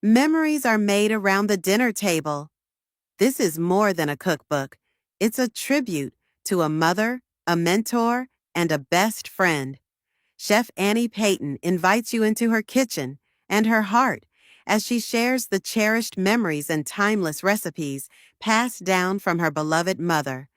Memories are made around the dinner table. This is more than a cookbook. It's a tribute to a mother, a mentor, and a best friend. Chef Annie Payton invites you into her kitchen and her heart as she shares the cherished memories and timeless recipes passed down from her beloved mother.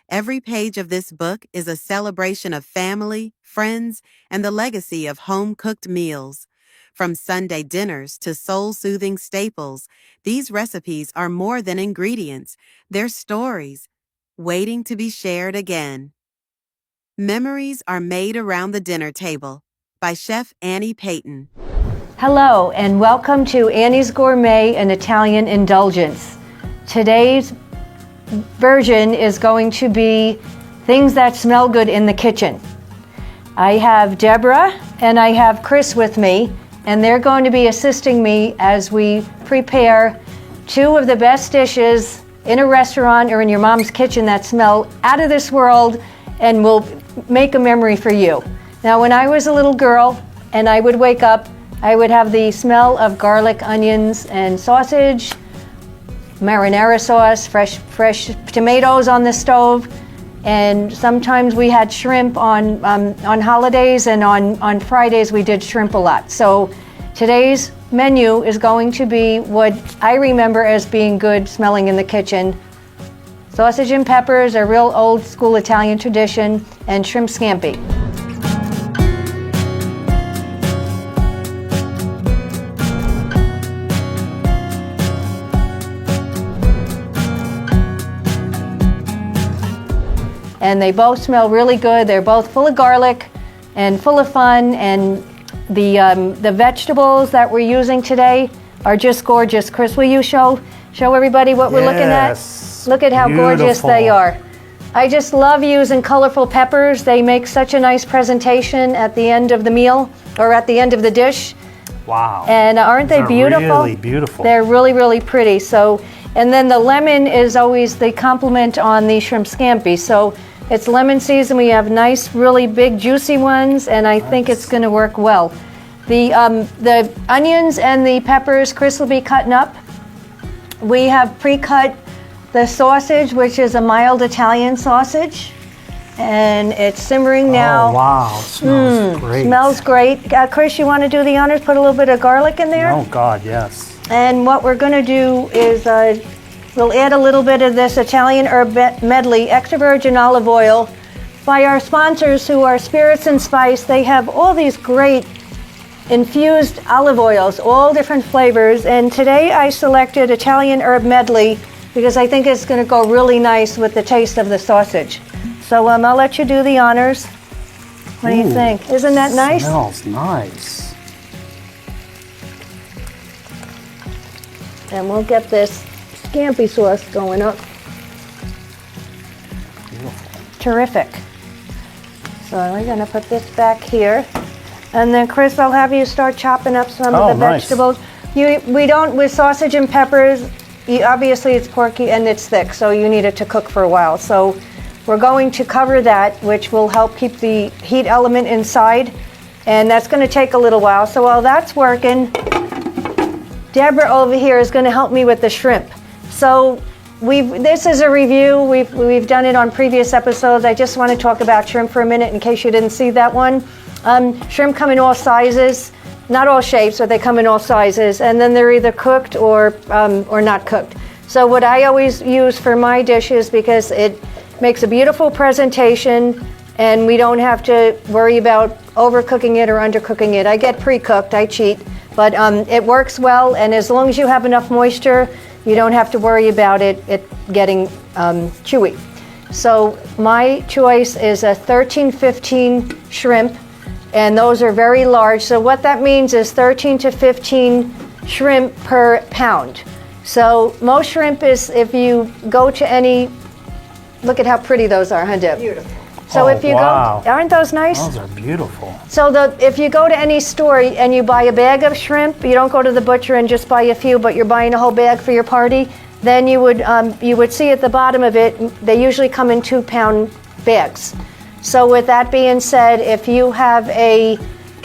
Every page of this book is a celebration of family, friends, and the legacy of home-cooked meals. From Sunday dinners to soul-soothing staples, these recipes are more than ingredients. They're stories, waiting to be shared again. Memories are made around the dinner table by Chef Annie Payton. Hello, and welcome to Annie's Gourmet and Italian Indulgence. Today's version is going to be things that smell good in the kitchen. I have Deborah and I have Chris with me, and they're going to be assisting me as we prepare two of the best dishes in a restaurant or in your mom's kitchen that smell out of this world and will make a memory for you. Now, when I was a little girl and I would wake up, I would have the smell of garlic, onions, and sausage, marinara sauce, fresh tomatoes on the stove, and sometimes we had shrimp on holidays, and on Fridays we did shrimp a lot. So today's menu is going to be what I remember as being good smelling in the kitchen. Sausage and peppers, a real old school Italian tradition, and shrimp scampi. And they both smell really good. They're both full of garlic and full of fun, and the vegetables that we're using today are just gorgeous. Chris, will you show everybody what we're looking at? Look at how gorgeous they are. I just love using colorful peppers. They make such a nice presentation at the end of the meal or at the end of the dish. Wow. And aren't they beautiful? Really beautiful. They're really, really pretty. So, and then the lemon is always the complement on the shrimp scampi. So it's lemon season. We have nice, really big, juicy ones, and I think it's going to work well. The onions and the peppers, Chris will be cutting up. We have pre-cut the sausage, which is a mild Italian sausage, and it's simmering now. Oh, wow. Smells great. Smells great. Chris, you want to do the honors? Put a little bit of garlic in there? Oh, God, yes. And what we're going to do is we'll add a little bit of this Italian herb medley, extra virgin olive oil, by our sponsors who are Spirits and Spice. They have all these great infused olive oils, all different flavors. And today I selected Italian herb medley because I think it's going to go really nice with the taste of the sausage. So I'll let you do the honors. What do you think? Isn't that nice? Smells nice. And we'll get this scampi sauce going up. Beautiful. Terrific. So we're going to put this back here. And then Chris, I'll have you start chopping up some of the vegetables. We don't, with sausage and peppers, obviously it's porky and it's thick, so you need it to cook for a while. So we're going to cover that, which will help keep the heat element inside, and that's going to take a little while. So while that's working, Deborah over here is going to help me with the shrimp. So this is a review. We've done it on previous episodes. I just want to talk about shrimp for a minute in case you didn't see that one. Shrimp come in all sizes, not all shapes, but they come in all sizes, and then they're either cooked or not cooked. So what I always use for my dishes, because it makes a beautiful presentation and we don't have to worry about overcooking it or undercooking it. I get pre-cooked, I cheat, but it works well, and as long as you have enough moisture, you don't have to worry about it getting chewy. So my choice is a 13-15 shrimp, and those are very large. So what that means is 13 to 15 shrimp per pound. So most shrimp is, if you go to any, look at how pretty those are, huh, Deb? Beautiful. So if you go, aren't those nice? Those are beautiful. So if you go to any store and you buy a bag of shrimp, you don't go to the butcher and just buy a few, but you're buying a whole bag for your party, then you would see at the bottom of it, they usually come in 2-pound bags. So with that being said, if you have a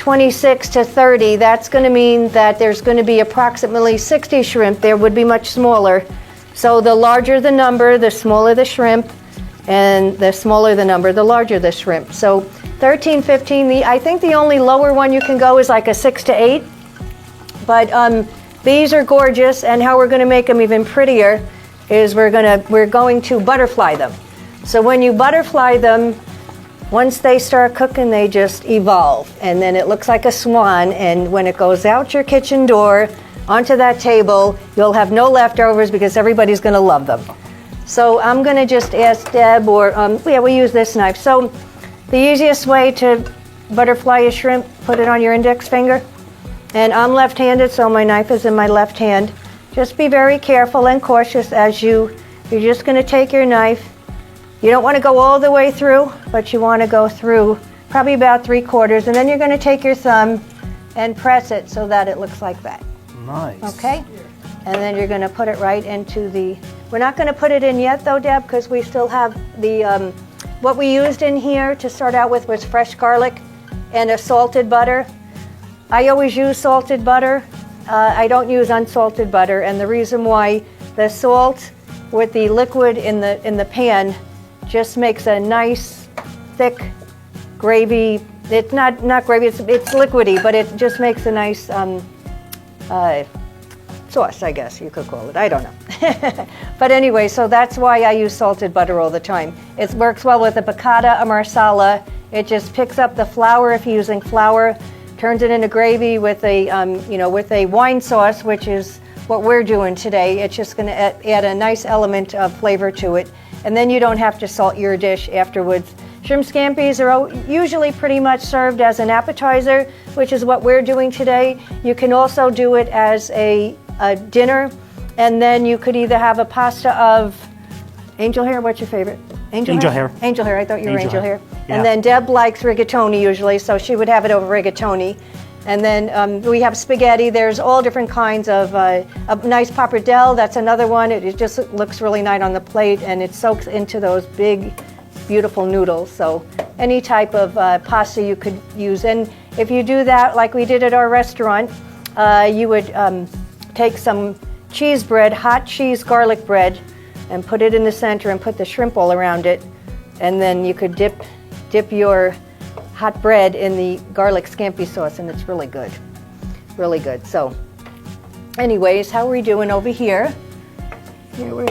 26 to 30, that's going to mean that there's going to be approximately 60 shrimp. There would be much smaller. So the larger the number, the smaller the shrimp, and the smaller the number, the larger the shrimp. So 13, 15, I think the only lower one you can go is like a 6 to 8. But these are gorgeous, and how we're going to make them even prettier is we're going to butterfly them. So when you butterfly them, once they start cooking, they just evolve, and then it looks like a swan, and when it goes out your kitchen door onto that table, you'll have no leftovers because everybody's going to love them. So I'm going to just ask Deb, or we use this knife. So the easiest way to butterfly a shrimp, put it on your index finger, and I'm left-handed, so my knife is in my left hand. Just be very careful and cautious as you're just going to take your knife. You don't want to go all the way through, but you want to go through probably about 3/4, and then you're going to take your thumb and press it so that it looks like that. Nice. Okay? And then you're going to put it right into the... We're not going to put it in yet, though, Deb, because we still have the... what we used in here to start out with was fresh garlic and a salted butter. I always use salted butter. I don't use unsalted butter, and the reason why, the salt with the liquid in the pan just makes a nice thick gravy. It's not gravy, it's liquidy, but it just makes a nice sauce, I guess you could call it. I don't know. But anyway, so that's why I use salted butter all the time. It works well with a piccata, a marsala. It just picks up the flour if you're using flour, turns it into gravy with a with a wine sauce, which is what we're doing today. It's just going to add a nice element of flavor to it. And then you don't have to salt your dish afterwards. Shrimp scampis are usually pretty much served as an appetizer, which is what we're doing today. You can also do it as a dinner, and then you could either have a pasta of angel hair. What's your favorite? Angel hair. Angel hair. I thought you were angel hair. Yeah. And then Deb likes rigatoni usually, so she would have it over rigatoni. And then we have spaghetti. There's all different kinds of a nice pappardelle. That's another one. It just looks really nice on the plate, and it soaks into those big, beautiful noodles. So any type of pasta you could use. And if you do that, like we did at our restaurant, you would take some cheese bread, hot cheese garlic bread, and put it in the center and put the shrimp all around it. And then you could dip your hot bread in the garlic scampi sauce, and it's really good. Really good. So anyways, how are we doing over here? Here we're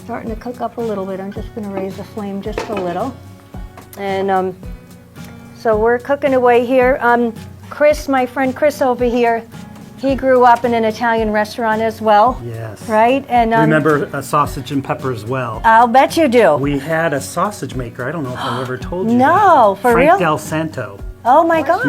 starting to cook up a little bit. I'm just going to raise the flame just a little. And so we're cooking away here. Chris, my friend Chris over here, he grew up in an Italian restaurant as well. Yes. Right? And remember a sausage and pepper as well. I'll bet you do. We had a sausage maker. I don't know if I've ever told you. No, that. for Frank real? Del Santo. Oh my gosh.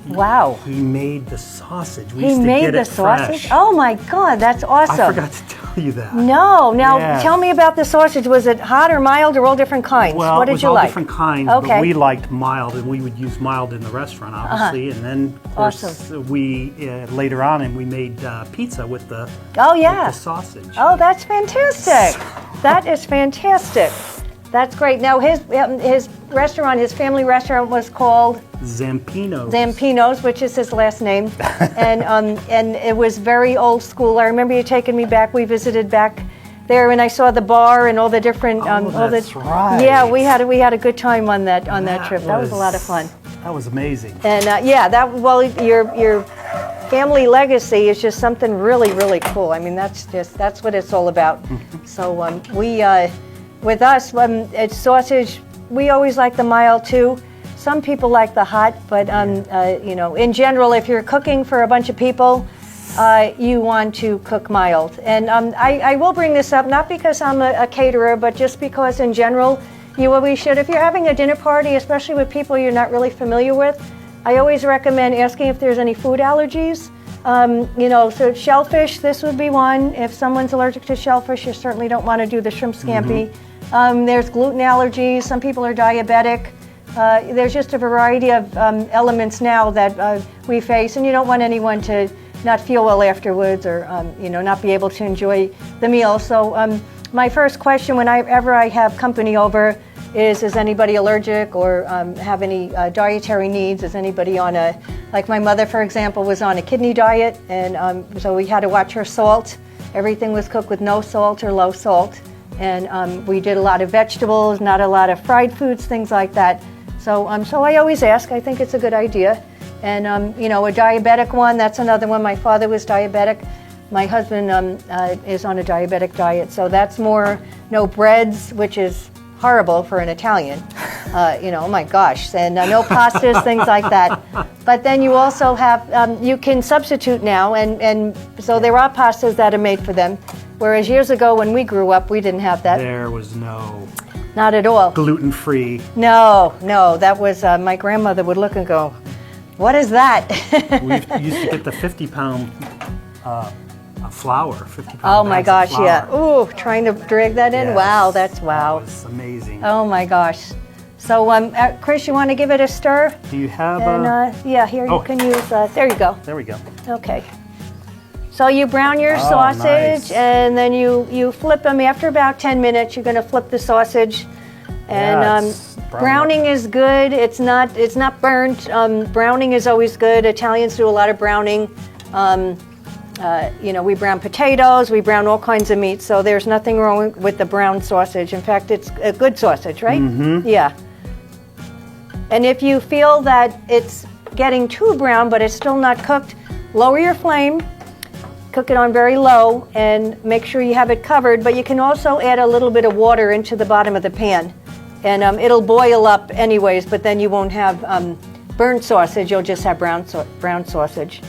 Wow. He made the sausage. We He used to made get the it sausage? fresh. Oh my God, that's awesome. I forgot to tell you that. No. Now, Yeah. tell me about the sausage. Was it hot or mild or all different kinds? Well, what it did was you all like? different kinds, Okay. but we liked mild, and we would use mild in the restaurant, obviously. And then, of course, Awesome. we later on, and we made pizza with the, Oh yeah. with the sausage. Oh, that's fantastic. That is fantastic. That's great. Now his restaurant, his family restaurant was called Zampino's. Zampino's, which is his last name, and it was very old school. I remember you taking me back. We visited back there, and I saw the bar and all the different. That's right. Yeah, we had a good time on that trip. That was a lot of fun. That was amazing. And your family legacy is just something really, really cool. I mean, that's what it's all about. So with us, it's sausage. We always like the mild too. Some people like the hot, but in general, if you're cooking for a bunch of people, you want to cook mild. And I will bring this up, not because I'm a caterer, but just because in general, you always should. If you're having a dinner party, especially with people you're not really familiar with, I always recommend asking if there's any food allergies. So shellfish, this would be one. If someone's allergic to shellfish, you certainly don't want to do the shrimp scampi. There's gluten allergies. Some people are diabetic. There's just a variety of elements now that we face, and you don't want anyone to not feel well afterwards, or not be able to enjoy the meal. So my first question whenever I have company over is anybody allergic or have any dietary needs? Is anybody on like my mother, for example, was on a kidney diet, and so we had to watch her salt. Everything was cooked with no salt or low salt. And we did a lot of vegetables, not a lot of fried foods, things like that. So I always ask. I think it's a good idea. And you know, a diabetic one, that's another one. My father was diabetic. My husband is on a diabetic diet, so that's more no breads, which is horrible for an Italian. You know, oh my gosh, and no pastas, things like that. But then you also have, you can substitute now, and so there are pastas that are made for them. Whereas years ago when we grew up, we didn't have that. There was no... Not at all. Gluten-free. No, that was, my grandmother would look and go, what is that? We used to get the 50-pound flour, 50-pound Oh my gosh, flour. yeah. Ooh, trying to drag that in? Yes, Wow, that's wow. That was amazing. Oh my gosh. So, Chris, you want to give it a stir? Do you have yeah, here you can use, there you go. There we go. Okay. So you brown your sausage, nice. and then you flip them. After about 10 minutes, you're going to flip the sausage. And browning is good. It's not burnt. Browning is always good. Italians do a lot of browning. You know, we brown potatoes, we brown all kinds of meat, so there's nothing wrong with the brown sausage. In fact, it's a good sausage, right? Mm-hmm. Yeah. And if you feel that it's getting too brown, but it's still not cooked, lower your flame, cook it on very low, and make sure you have it covered. But you can also add a little bit of water into the bottom of the pan, and it'll boil up anyways, but then you won't have burnt sausage, you'll just have brown sausage.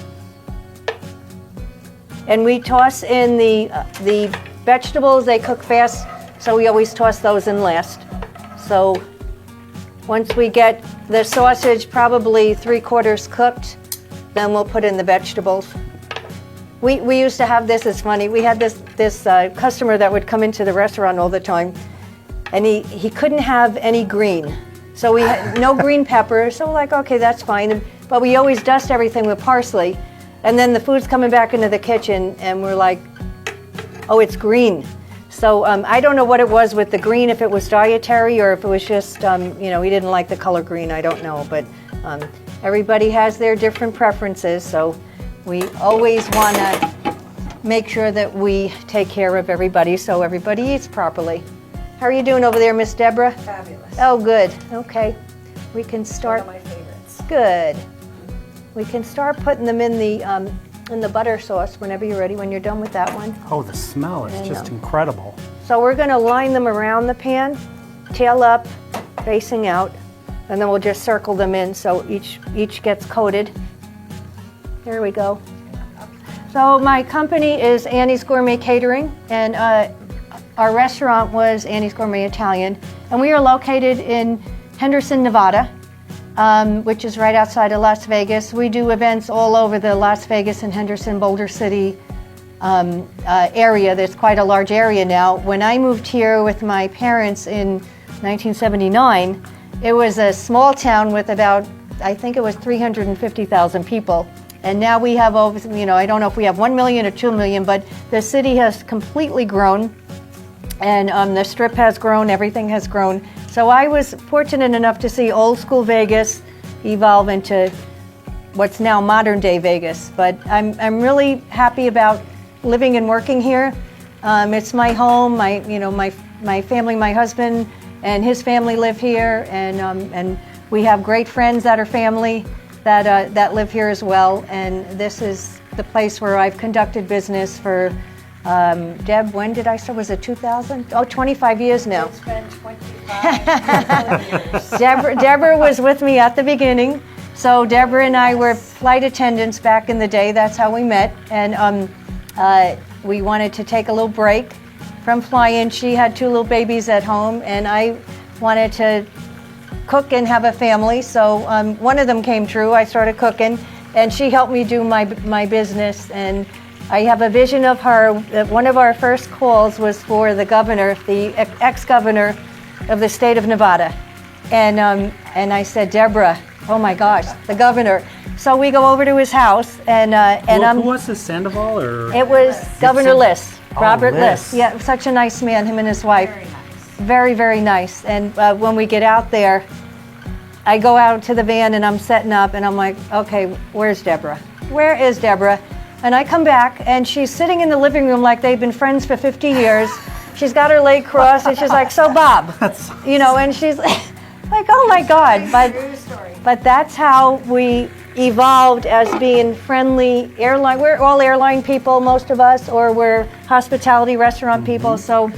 And we toss in the vegetables. They cook fast, so we always toss those in last. So once we get the sausage probably 3/4 cooked, then we'll put in the vegetables. We used to have this, it's funny, we had this customer that would come into the restaurant all the time, and he couldn't have any green. So we had no green pepper, so we're like, okay, that's fine. But we always dust everything with parsley. And then the food's coming back into the kitchen, and we're like, oh, it's green. So I don't know what it was with the green, if it was dietary or if it was just, you know, he didn't like the color green, I don't know. But everybody has their different preferences, so we always want to make sure that we take care of everybody so everybody eats properly. How are you doing over there, Miss Deborah? Fabulous. Oh, good. Okay. We can start. One of my favorites. Good. We can start putting them in the butter sauce whenever you're ready, when you're done with that one. Oh, the smell is just incredible. So we're going to line them around the pan, tail up, facing out, and then we'll just circle them in so each gets coated. Here we go. So my company is Annie's Gourmet Catering, and our restaurant was Annie's Gourmet Italian, and we are located in Henderson, Nevada. Which is right outside of Las Vegas. We do events all over the Las Vegas and Henderson, Boulder City area. There's quite a large area now. When I moved here with my parents in 1979, it was a small town with about, I think it was 350,000 people. And now we have over, you know, I don't know if we have 1 million or 2 million, but the city has completely grown, and the strip has grown, everything has grown. So I was fortunate enough to see old school Vegas evolve into what's now modern day Vegas. But I'm really happy about living and working here. It's my home. My family, my husband and his family live here, and we have great friends that are family that live here as well. And this is the place where I've conducted business for. Deb, when did I start? Was it 2000? Oh, 25 years now. It's been 25 years. Deborah was with me at the beginning. So Deborah and I were flight attendants back in the day. That's how we met. And we wanted to take a little break from flying. She had 2 little babies at home, and I wanted to cook and have a family. So one of them came true. I started cooking, and she helped me do my business. And I have a vision of her. One of our first calls was for the governor, the ex-governor of the state of Nevada. And I said, Deborah, oh my gosh, the governor. So we go over to his house, and who was this, Sandoval or? It was Governor Liss, Robert Liss. Liss. Yeah, such a nice man, him and his wife. Very nice. very, very nice. And when we get out there, I go out to the van and I'm setting up and I'm like, okay, where's Deborah? Where is Deborah? And I come back and she's sitting in the living room like they've been friends for 50 years. She's got her leg crossed and she's like, so Bob, you know, and she's like, oh my God. But that's how we evolved as being friendly airline. We're all airline people, most of us, or we're hospitality restaurant people. So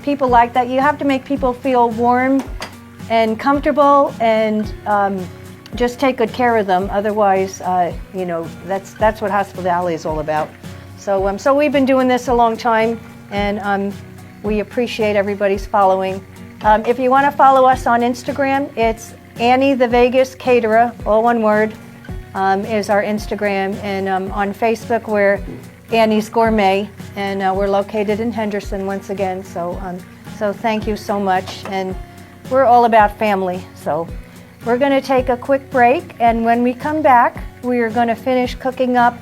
people like that. You have to make people feel warm and comfortable and just take good care of them. Otherwise, you know, that's what hospitality is all about. So, so we've been doing this a long time, and we appreciate everybody's following. If you want to follow us on Instagram, it's Annie the Vegas Caterer, all one word, is our Instagram. And on Facebook, we're Annie's Gourmet, and we're located in Henderson once again. So, so thank you so much. And we're all about family. So we're going to take a quick break, and when we come back, we are going to finish cooking up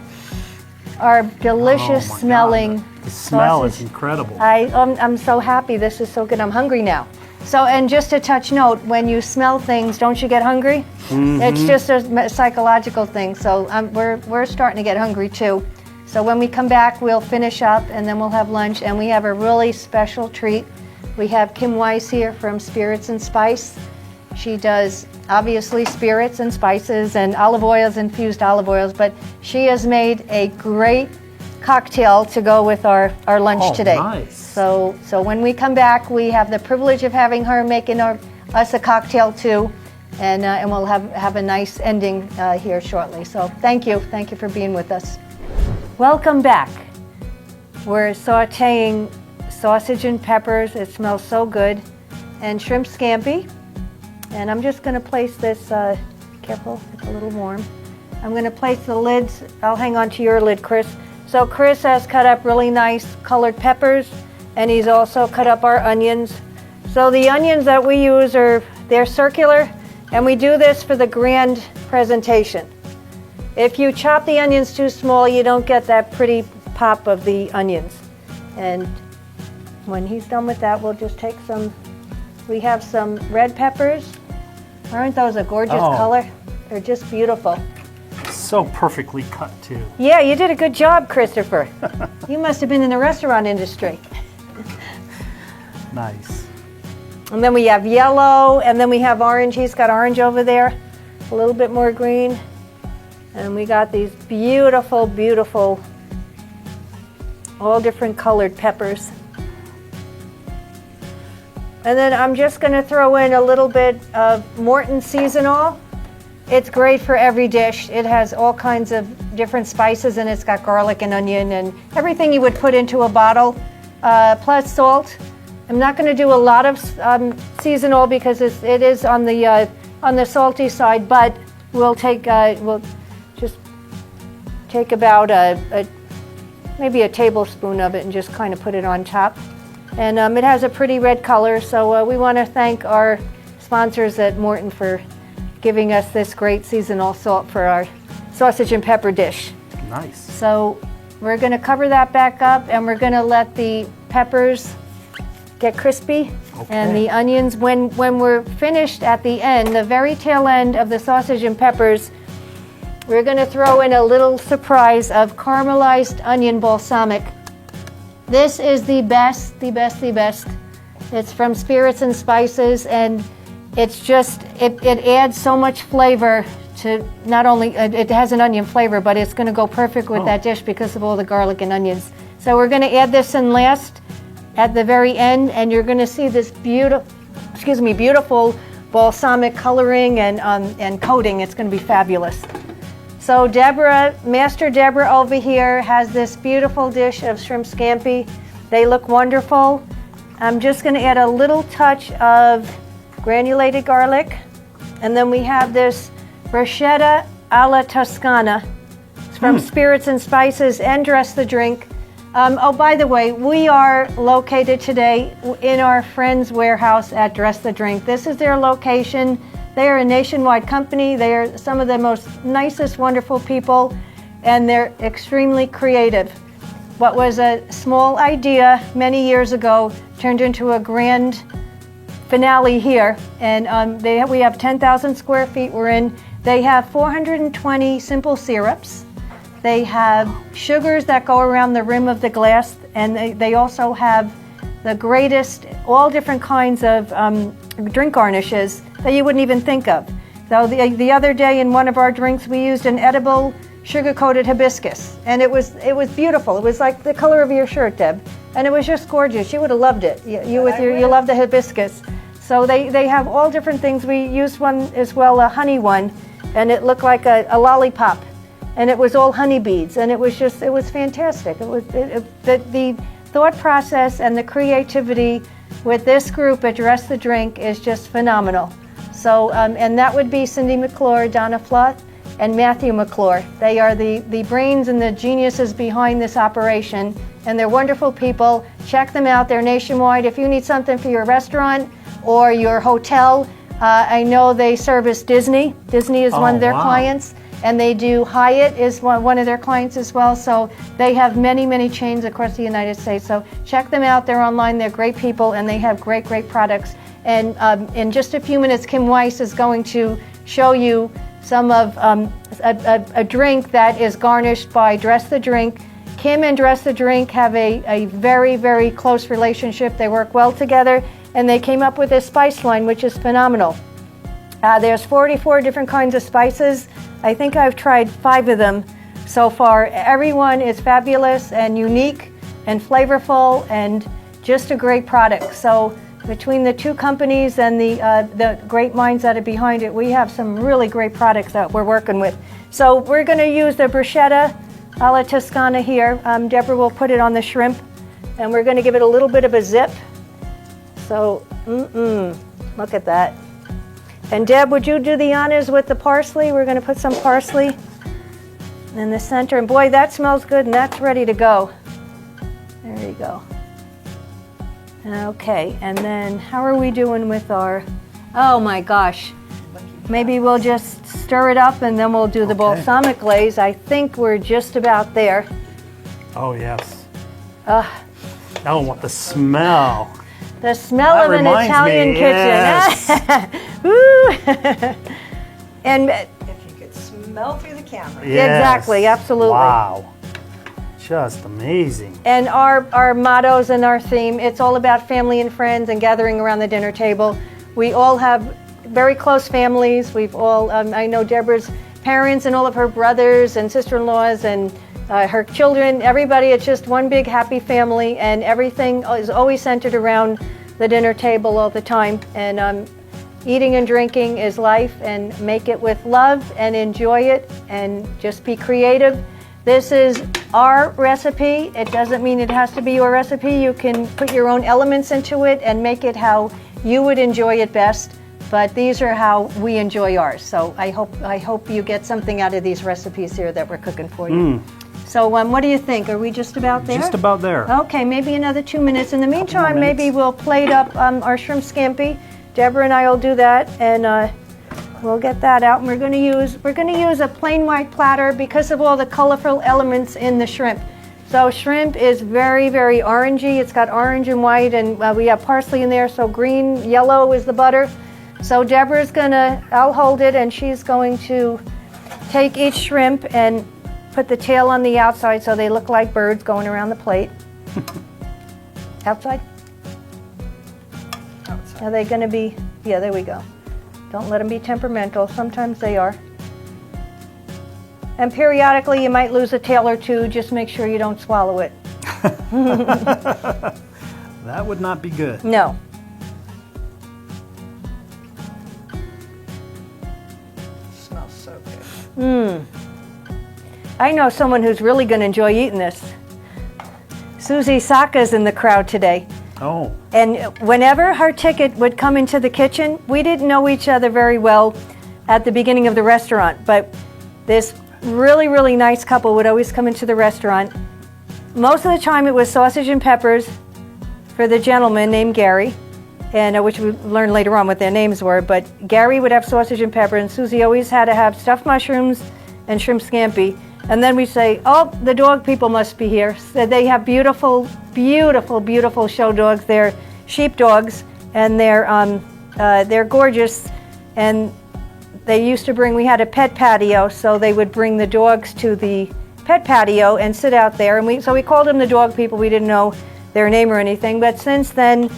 our delicious smelling God. The smell sausage. is incredible. I'm so happy. This is so good. I'm hungry now. So, and just a touch note, when you smell things, don't you get hungry? It's just a psychological thing. So we're starting to get hungry too. So when we come back, we'll finish up and then we'll have lunch, and we have a really special treat. We have Kim Weiss here from Spirits and Spice. She does obviously spirits and spices and olive oils, infused olive oils, but she has made a great cocktail to go with our lunch today. Nice. So when we come back, we have the privilege of having her making us a cocktail too, and we'll have a nice ending here shortly. So thank you for being with us. Welcome back. We're sautéing sausage and peppers. It smells so good, and shrimp scampi. And I'm just going to place this, careful, it's a little warm. I'm going to place the lids. I'll hang on to your lid, Chris. So Chris has cut up really nice colored peppers, and he's also cut up our onions. So the onions that we use they're circular, and we do this for the grand presentation. If you chop the onions too small, you don't get that pretty pop of the onions. And when he's done with that, we'll just take we have some red peppers. Aren't those a gorgeous color? They're just beautiful. So perfectly cut too. Yeah, you did a good job, Christopher. You must have been in the restaurant industry. Nice. And then we have yellow, and then we have orange. He's got orange over there, a little bit more green. And we got these beautiful, beautiful, all different colored peppers. And then I'm just going to throw in a little bit of Morton seasonal. It's great for every dish. It has all kinds of different spices, and it's got garlic and onion and everything you would put into a bottle, plus salt. I'm not going to do a lot of seasonal because it is on the salty side, but we'll just take about maybe a tablespoon of it and just kind of put it on top. And it has a pretty red color, so we want to thank our sponsors at Morton for giving us this great seasonal salt for our sausage and pepper dish. Nice. So we're going to cover that back up, and we're going to let the peppers get crispy. Okay. And the onions, when we're finished at the end, the very tail end of the sausage and peppers, we're going to throw in a little surprise of caramelized onion balsamic. This is the best, the best, the best. It's from Spirits and Spices, and it's just, it adds so much flavor to, not only, it has an onion flavor, but it's going to go perfect with that dish because of all the garlic and onions. So we're going to add this in last at the very end, and you're going to see this beautiful balsamic coloring and coating. It's going to be fabulous. So Master Deborah over here has this beautiful dish of shrimp scampi. They look wonderful. I'm just going to add a little touch of granulated garlic. And then we have this bruschetta alla Toscana. It's from Spirits and Spices and Dress the Drink. Oh, by the way, we are located today in our friend's warehouse at Dress the Drink. This is their location. They are a nationwide company. They are some of the most nicest, wonderful people, and they're extremely creative. What was a small idea many years ago turned into a grand finale here. And we have 10,000 square feet we're in. They have 420 simple syrups. They have sugars that go around the rim of the glass, and they also have the greatest, all different kinds of drink garnishes that you wouldn't even think of. So the other day in one of our drinks, we used an edible sugar-coated hibiscus, and it was beautiful. It was like the color of your shirt, Deb, and it was just gorgeous. You would have loved it. You love the hibiscus. So they have all different things. We used one as well, a honey one, and it looked like a lollipop, and it was all honey beads, and it was fantastic. The thought process and the creativity with this group at Dress the Drink is just phenomenal. So, and that would be Cindy McClure, Donna Fluth, and Matthew McClure. They are the brains and the geniuses behind this operation, and they're wonderful people. Check them out. They're nationwide. If you need something for your restaurant or your hotel, I know they service Disney. Disney is one of their clients, and they do Hyatt is one of their clients as well. So they have many, many chains across the United States. So check them out. They're online. They're great people, and they have great, great products. And in just a few minutes, Kim Weiss is going to show you some of a drink that is garnished by Dress the Drink. Kim and Dress the Drink have a very, very close relationship. They work well together, and they came up with this spice line, which is phenomenal. There's 44 different kinds of spices. I think I've tried 5 of them so far. Everyone is fabulous and unique and flavorful and just a great product. So between the two companies and the great minds that are behind it, we have some really great products that we're working with. So we're going to use the bruschetta alla Toscana here. Deborah will put it on the shrimp, and we're going to give it a little bit of a zip. So, look at that. And Deb, would you do the honors with the parsley? We're going to put some parsley in the center. And boy, that smells good, and that's ready to go. There you go. Okay, and then how are we doing with our, oh my gosh. Maybe we'll just stir it up and then we'll do the balsamic glaze. I think we're just about there. Oh, yes. Oh, what the smell. The smell of an Italian kitchen. Woo! And If you could smell through the camera. Yes. Exactly, absolutely. Wow. Just amazing. And our mottos and our theme, it's all about family and friends and gathering around the dinner table. We all have very close families. We've all, I know Deborah's parents and all of her brothers and sister-in-laws and her children, everybody, it's just one big happy family, and everything is always centered around the dinner table all the time. And eating and drinking is life, and make it with love and enjoy it and just be creative. This is our recipe. It doesn't mean it has to be your recipe. You can put your own elements into it and make it how you would enjoy it best. But these are how we enjoy ours. So I hope you get something out of these recipes here that we're cooking for you. So what do you think? Are we just about there? Just about there. Okay, maybe another 2 minutes. In the meantime, maybe we'll plate up our shrimp scampi. Deborah and I will do that, and we'll get that out. And we're going to use a plain white platter because of all the colorful elements in the shrimp. So shrimp is very, very orangey. It's got orange and white, and we have parsley in there. So green, yellow is the butter. So Deborah's I'll hold it, and she's going to take each shrimp and put the tail on the outside so they look like birds going around the plate. Outside? Outside. Are they going to be, yeah, there we go. Don't let them be temperamental. Sometimes they are. And periodically you might lose a tail or two. Just make sure you don't swallow it. That would not be good. No. Smells so good. I know someone who's really going to enjoy eating this. Susie Saka's in the crowd today. Oh. And whenever her ticket would come into the kitchen, we didn't know each other very well at the beginning of the restaurant, but this really, really nice couple would always come into the restaurant. Most of the time it was sausage and peppers for the gentleman named Gary, and which we learned later on what their names were, but Gary would have sausage and pepper, and Susie always had to have stuffed mushrooms and shrimp scampi. And then we say, oh, the dog people must be here. So they have beautiful, beautiful, beautiful show dogs. They're sheepdogs, and they're gorgeous. And they used to bring, we had a pet patio, so they would bring the dogs to the pet patio and sit out there. And so we called them the dog people. We didn't know their name or anything. But since then,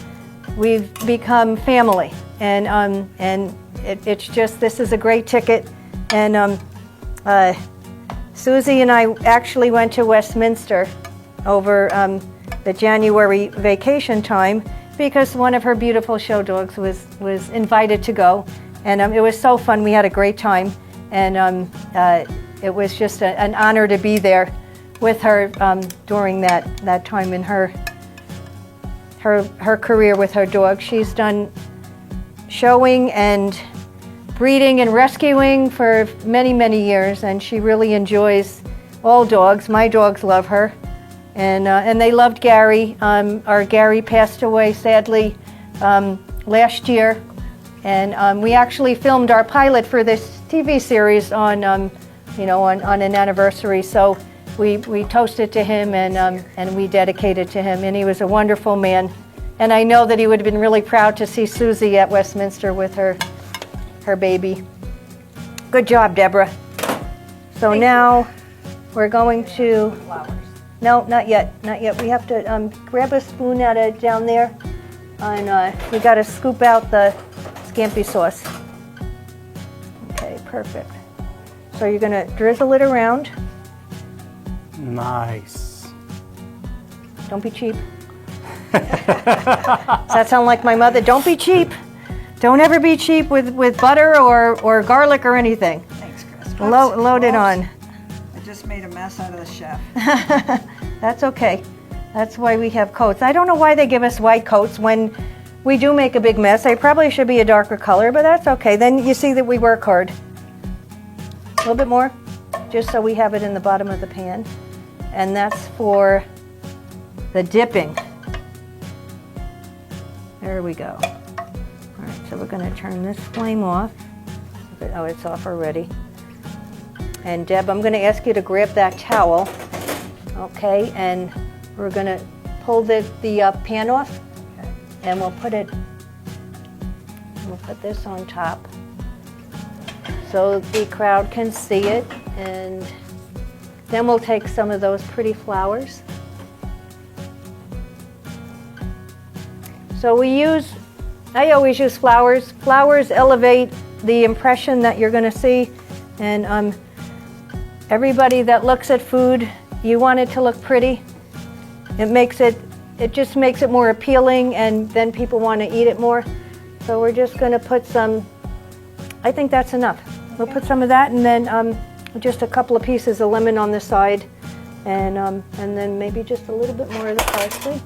we've become family. And it's just, this is a great ticket. And Susie and I actually went to Westminster over the January vacation time because one of her beautiful show dogs was invited to go. And it was so fun. We had a great time. And it was just an honor to be there with her during that time in her career with her dog. She's done showing and breeding and rescuing for many, many years, and she really enjoys all dogs. My dogs love her, and they loved Gary. Our Gary passed away sadly last year, and we actually filmed our pilot for this TV series on an anniversary. So we toasted to him and we dedicated to him, and he was a wonderful man. And I know that he would have been really proud to see Susie at Westminster with her baby. Good job, Deborah. So now we're going to, no, not yet. We have to grab a spoon out of down there, and we got to scoop out the scampi sauce. Okay, perfect. So you're going to drizzle it around. Nice. Don't be cheap. Does that sound like my mother? Don't be cheap. Don't ever be cheap with butter or garlic or anything. Thanks, Chris. Load it on. I just made a mess out of the chef. That's okay. That's why we have coats. I don't know why they give us white coats when we do make a big mess. They probably should be a darker color, but that's okay. Then you see that we work hard. A little bit more, just so we have it in the bottom of the pan. And that's for the dipping. There we go. All right, so we're going to turn this flame off. Oh, it's off already. And Deb, I'm going to ask you to grab that towel, okay? And we're going to pull the pan off, and we'll put this on top so the crowd can see it. And then we'll take some of those pretty flowers. So I always use flowers. Flowers elevate the impression that you're going to see. And everybody that looks at food, you want it to look pretty. It just makes it more appealing, and then people want to eat it more. So we're just going to put some, I think that's enough. We'll put some of that, and then just a couple of pieces of lemon on the side, and then maybe just a little bit more of the parsley.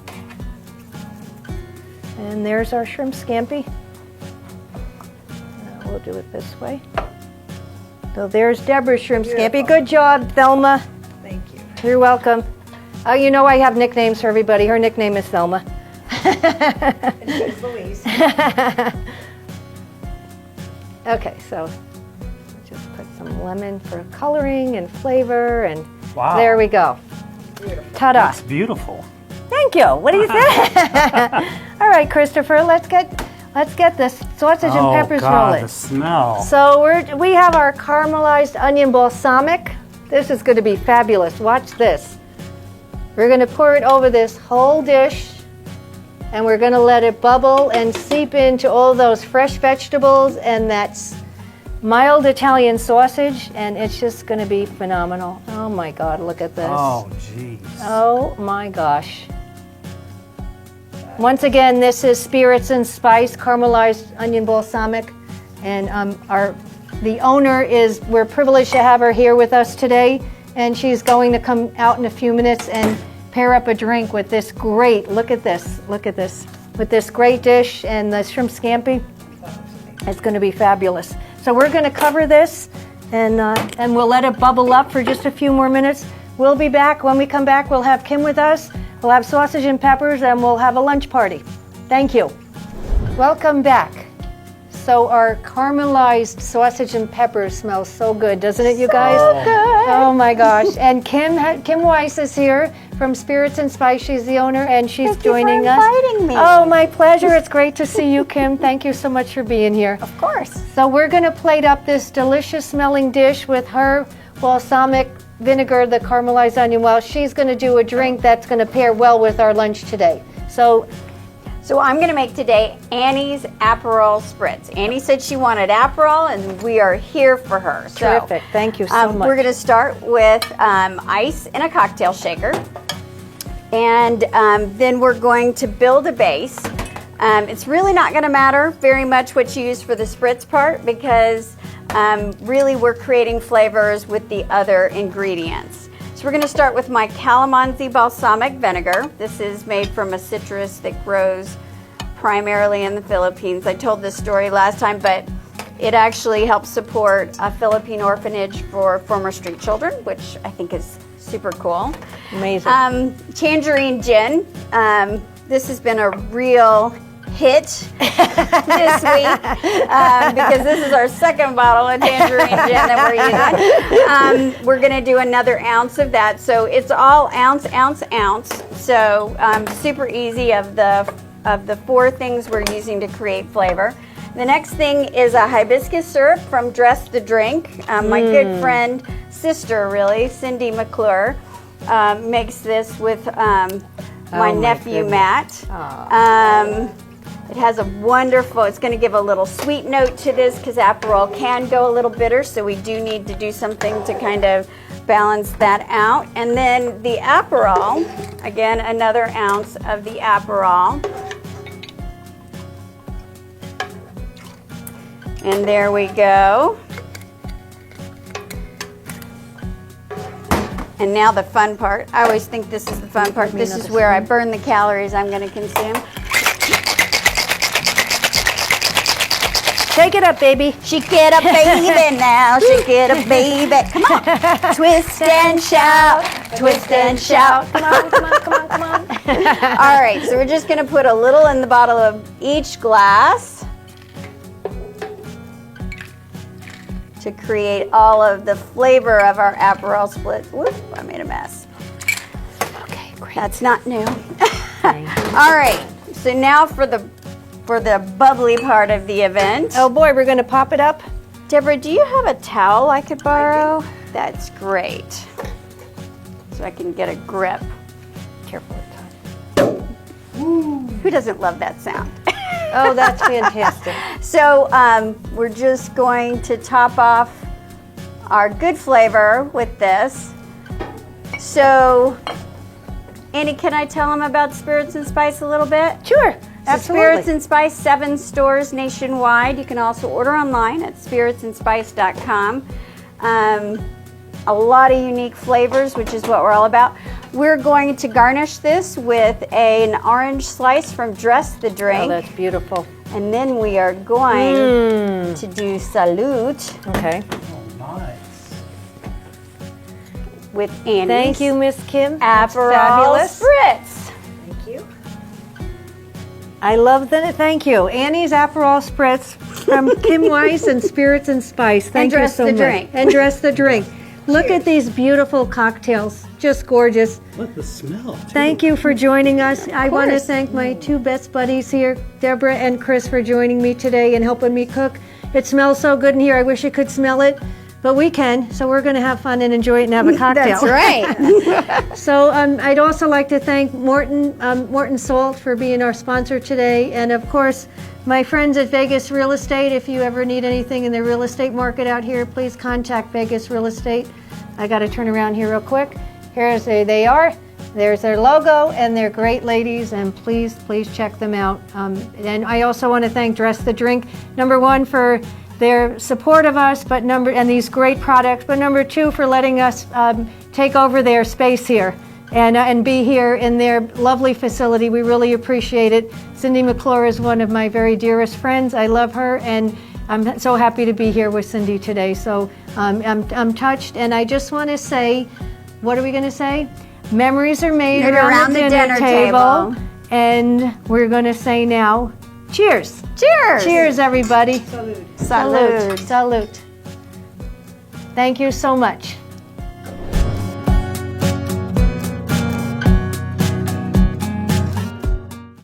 And there's our shrimp scampi. We'll do it this way. So there's Deborah's shrimp scampi. Good job, Thelma. Thank you. You're welcome. You know I have nicknames for everybody. Her nickname is Thelma. And she's Louise. Okay, so just put some lemon for coloring and flavor, and Wow. there we go. Beautiful. Ta-da. It's beautiful. Thank you. What do you think? All right, Christopher, let's get this sausage and peppers rolling. The smell. So we have our caramelized onion balsamic. This is going to be fabulous. Watch this. We're going to pour it over this whole dish, and we're going to let it bubble and seep into all those fresh vegetables and that mild Italian sausage, and it's just going to be phenomenal. Oh my God, look at this. Oh, jeez. Oh my gosh. Once again, this is Spirits and Spice caramelized onion balsamic, and the owner we're privileged to have her here with us today, and she's going to come out in a few minutes and pair up a drink with this great, look at this, with this great dish and the shrimp scampi. It's going to be fabulous. So we're going to cover this, and we'll let it bubble up for just a few more minutes. We'll be back. When we come back, we'll have Kim with us. We'll have sausage and peppers, and we'll have a lunch party. Thank you. Welcome back. So our caramelized sausage and peppers smells so good, doesn't it, you guys? So good. Oh my gosh. And Kim Weiss is here from Spirits and Spice. She's the owner, and she's Thank you for joining us. inviting me. Oh, my pleasure. It's great to see you, Kim. Thank you so much for being here. Of course. So we're going to plate up this delicious smelling dish with her balsamic vinegar, the caramelized onion. Well, she's going to do a drink that's going to pair well with our lunch today. So I'm going to make today Annie's Aperol Spritz. Annie said she wanted Aperol, and we are here for her. So, terrific. Thank you so much. We're going to start with ice in a cocktail shaker. And then we're going to build a base. It's really not going to matter very much what you use for the spritz part, because really we're creating flavors with the other ingredients. So we're going to start with my calamansi balsamic vinegar. This is made from a citrus that grows primarily in the Philippines. I told this story last time, but it actually helps support a Philippine orphanage for former street children, which I think is super cool. Amazing. Tangerine gin. This has been a real hit this week because this is our second bottle of tangerine gin that we're using. We're going to do another ounce of that. So it's all ounce, ounce, ounce. So super easy of the 4 things we're using to create flavor. The next thing is a hibiscus syrup from Dress the Drink. My good friend, sister really, Cindy McClure, makes this with my nephew Matt. It has a wonderful, it's going to give a little sweet note to this because Aperol can go a little bitter, so we do need to do something to kind of balance that out. And then the Aperol, again, another ounce of the Aperol. And there we go. And now the fun part. I always think this is the fun part. This is where I burn the calories I'm going to consume. Shake it up, baby. Shake it up, baby, now. Shake it up, baby. Come on. Twist and shout. Twist and shout. Come on, come on, come on, come on. All right, so we're just going to put a little in the bottle of each glass to create all of the flavor of our Aperol split. Whoop, I made a mess. Okay, great. That's not new. All right, so now for the bubbly part of the event. Oh boy, we're going to pop it up. Deborah, do you have a towel I could borrow? That's great. So I can get a grip. Careful. Who doesn't love that sound? Oh, that's fantastic. So we're just going to top off our good flavor with this. So, Annie, can I tell them about Spirits and Spice a little bit? Sure, So absolutely. Spirits and Spice, 7 stores nationwide. You can also order online at spiritsandspice.com. A lot of unique flavors, which is what we're all about. We're going to garnish this with an orange slice from Dress the Drink. Oh, that's beautiful. And then we are going to do salute Okay. Oh, nice. with Annie's Thank you, Miss Kim. That's Aperol fabulous. Spritz. Thank you. I love that. Thank you. Annie's Aperol Spritz from Kim Weiss and Spirits and Spice. Thank you Dress so the much. Drink. And Dress the Drink. Look at these beautiful cocktails. Just gorgeous. Look at the smell. Thank you for joining us. I want to course. thank my 2 best buddies here, Deborah and Chris, for joining me today and helping me cook. It smells so good in here. I wish you could smell it, but we can. So we're going to have fun and enjoy it and have a cocktail. That's right. So I'd also like to thank Morton Salt for being our sponsor today, and of course my friends at Vegas Real Estate. If you ever need anything in the real estate market out here, please contact Vegas Real Estate. I got to turn around here real quick. They are. There's their logo, and they're great ladies, and please check them out. And I also want to thank Dress the Drink, number 1 for their support of us, and these great products, but number 2 for letting us take over their space here and be here in their lovely facility. We really appreciate it. Cindy McClure is one of my very dearest friends. I love her, and I'm so happy to be here with Cindy today. So I'm touched, and I just want to say, what are we going to say? Memories are made around the dinner table. And we're going to say now, cheers. Cheers. Cheers, everybody. Salute. Salute. Salute. Thank you so much.